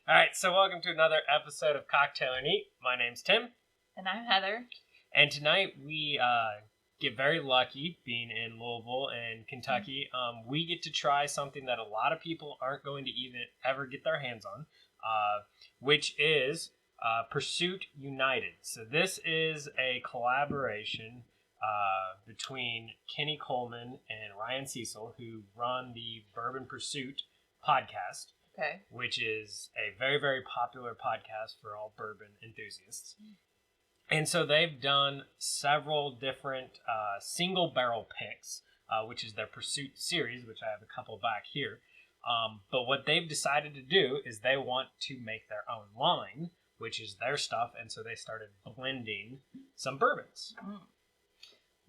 All right, so welcome to another episode of Cocktail and Eat. My name's Tim. And I'm Heather. And tonight we get very lucky being in Louisville and Kentucky. We get to try something that a lot of people aren't going to even ever get their hands on, which is Pursuit United. So this is a collaboration between Kenny Coleman and Ryan Cecil, who run the Bourbon Pursuit podcast. Okay. Which is a very, very popular podcast for all bourbon enthusiasts. And so they've done several different single barrel picks, which is their Pursuit series, which I have a couple back here. But what they've decided to do is they want to make their own line, which is their stuff. And so they started blending some bourbons.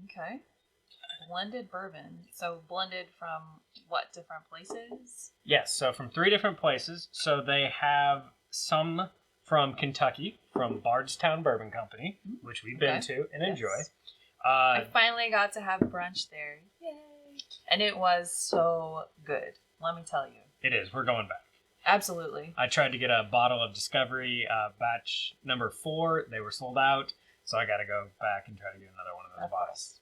Okay. Blended bourbon. So blended from what, different places? Yes, so from 3 different places. So they have some from Kentucky, from Bardstown Bourbon Company, which we've been to and enjoy. I finally got to have brunch there. Yay! And it was so good, let me tell you. It is. We're going back. Absolutely. I tried to get a bottle of Discovery batch number 4. They were sold out, so I got to go back and try to get another one of those bottles.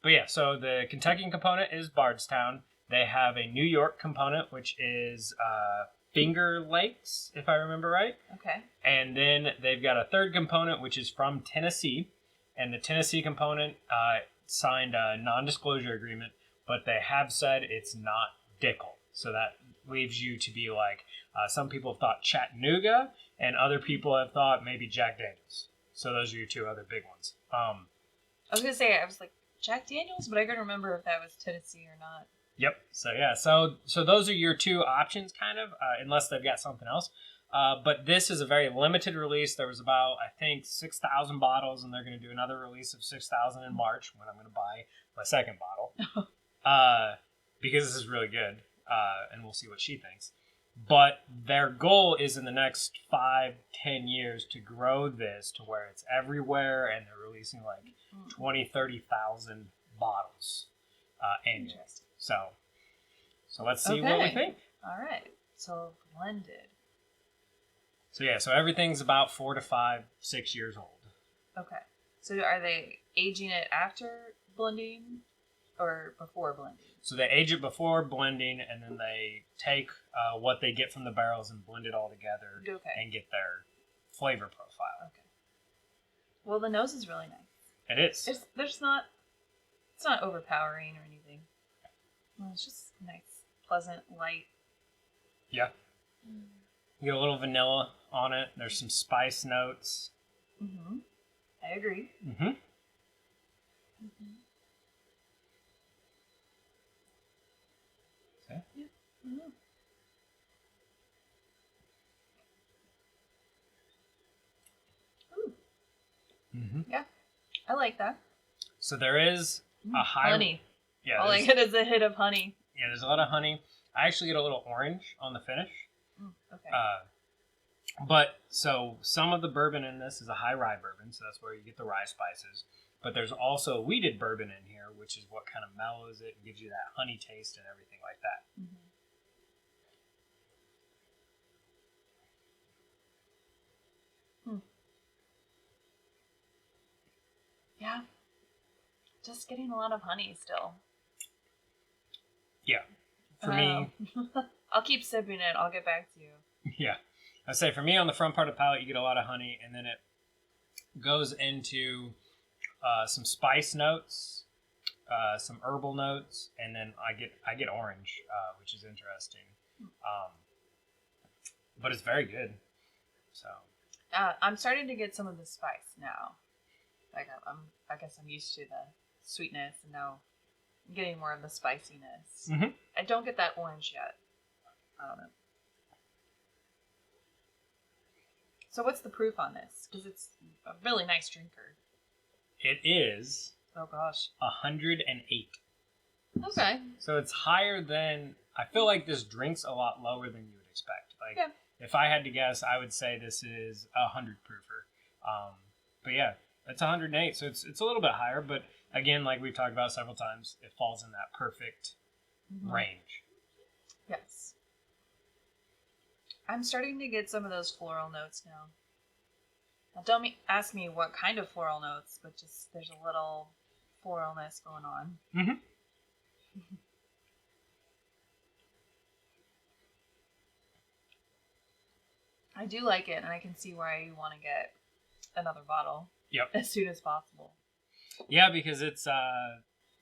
But yeah, so the Kentuckian component is Bardstown. They have a New York component, which is Finger Lakes, if I remember right. Okay. And then they've got a third component, which is from Tennessee. And the Tennessee component signed a non-disclosure agreement, but they have said it's not Dickel. So that leaves you to be like, some people have thought Chattanooga, and other people have thought maybe Jack Daniels. So those are your 2 other big ones. I was going to say, I was like, Jack Daniels, but I couldn't remember if that was Tennessee or not. Yep. So yeah. So those are your 2 options, kind of, unless they've got something else. But this is a very limited release. There was about, I think, 6,000 bottles, and they're going to do another release of 6,000 in March when I'm going to buy my second bottle, because this is really good, and we'll see what she thinks. But their goal is in the next 5-10 years to grow this to where it's everywhere, and they're releasing like 20,000-30,000 bottles annually. So let's see what we think. All right. So blended. So yeah, so everything's about 4 to 5, 6 years old. Okay. So are they aging it after blending or before blending? So they age it before blending, and then they take what they get from the barrels and blend it all together and get their flavor profile. Okay. Well, the nose is really nice. It is. It's not overpowering or anything. Well, it's just nice, pleasant, light. Yeah. You get a little vanilla on it. There's some spice notes. Mm-hmm. I agree. Mm-hmm. Mm-hmm. Okay. Yeah. Mm-hmm. Ooh. Mm-hmm. Yeah. I like that. So there is a high... honey. Yeah. All I get is a hit of honey. Yeah, there's a lot of honey. I actually get a little orange on the finish. Okay. But so some of the bourbon in this is a high rye bourbon, so that's where you get the rye spices. But there's also wheated bourbon in here, which is what kind of mellows it and gives you that honey taste and everything like that. Mm-hmm. Yeah. Just getting a lot of honey still. Yeah. For me... I'll keep sipping it. I'll get back to you. Yeah. I'd say for me, on the front part of the palate, you get a lot of honey, and then it goes into some spice notes, some herbal notes, and then I get orange, which is interesting. But it's very good. So I'm starting to get some of the spice now. Like I guess I'm used to the sweetness, and now I'm getting more of the spiciness. Mm-hmm. I don't get that orange yet. I don't know. So what's the proof on this? Because it's a really nice drinker. It is. Oh gosh. 108. Okay. So it's higher than... I feel like this drinks a lot lower than you would expect. Like, yeah. If I had to guess, I would say this is a 100 proofer. But yeah, it's 108, so it's a little bit higher. But again, like we've talked about several times, it falls in that perfect range. Yes. I'm starting to get some of those floral notes now. Now, don't ask me what kind of floral notes, but just there's a little floralness going on. Mm-hmm. I do like it, and I can see why you want to get another bottle. Yep. As soon as possible. Yeah, because it's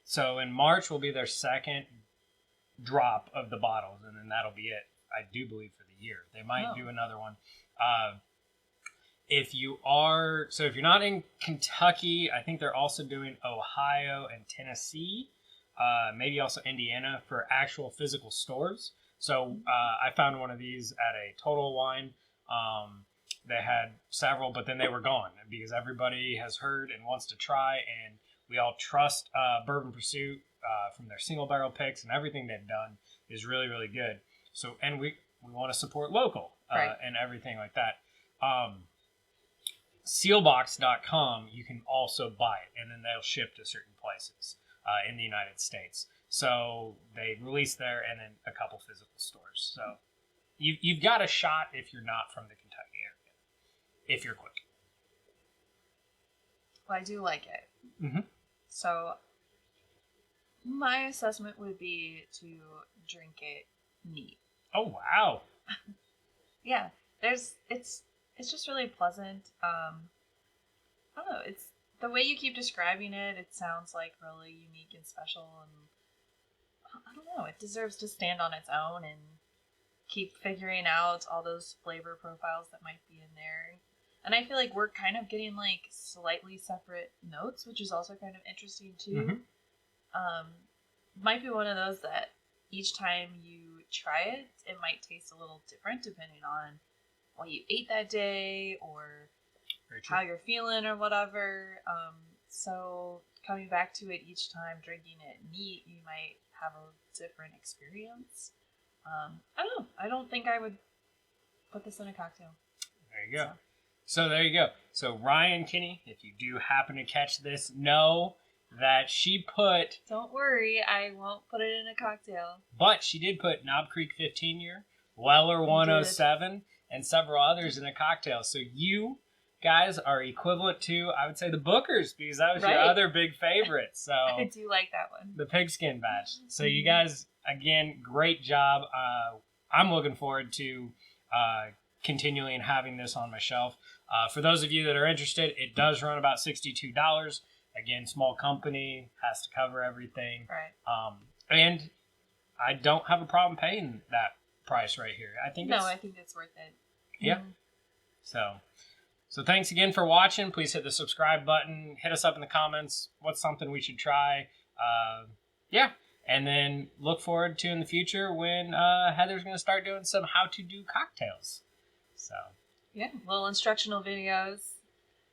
so in March will be their second drop of the bottles, and then that'll be it. I do believe for the year. They might do another one. If you're not in Kentucky, I think they're also doing Ohio and Tennessee, maybe also Indiana for actual physical stores. So I found one of these at a Total Wine. They had several, but then they were gone because everybody has heard and wants to try, and we all trust Bourbon Pursuit from their single barrel picks, and everything they've done is really, really good. So, and we want to support local and everything like that. Sealbox.com, you can also buy it, and then they'll ship to certain places in the United States. So they release there, and then a couple physical stores. So you've got a shot if you're not from the Kentucky area, if you're quick. Well, I do like it. Mm-hmm. So my assessment would be to drink it neat. Oh, wow. Yeah, it's just really pleasant. I don't know, it's the way you keep describing it, it sounds like really unique and special, and I don't know, it deserves to stand on its own and keep figuring out all those flavor profiles that might be in there. And I feel like we're kind of getting like slightly separate notes, which is also kind of interesting too. Mm-hmm. Might be one of those that each time you try it, it might taste a little different depending on what you ate that day or how you're feeling or whatever. So coming back to it each time, drinking it neat, you might have a different experience. I don't know. I don't think I would put this in a cocktail. There you go. So there you go. So Ryan Kinney, if you do happen to catch this, know that she put... Don't worry, I won't put it in a cocktail. But she did put Knob Creek 15-year, Weller 107, and several others in a cocktail. So you guys are equivalent to, I would say, the Bookers, because that was your other big favorite. So I do like that one. The pigskin batch. So you guys, again, great job. I'm looking forward to continuing having this on my shelf. For those of you that are interested, it does run about $62. Again, small company, has to cover everything. Right. And I don't have a problem paying that price right here. I think it's worth it. Yeah. Mm-hmm. So thanks again for watching. Please hit the subscribe button. Hit us up in the comments. What's something we should try? Yeah. And then look forward to in the future when Heather's going to start doing some how-to-do cocktails. So. Yeah, little instructional videos.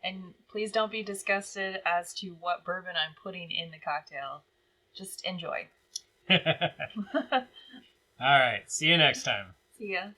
And please don't be disgusted as to what bourbon I'm putting in the cocktail. Just enjoy. All right. See you next time. See ya.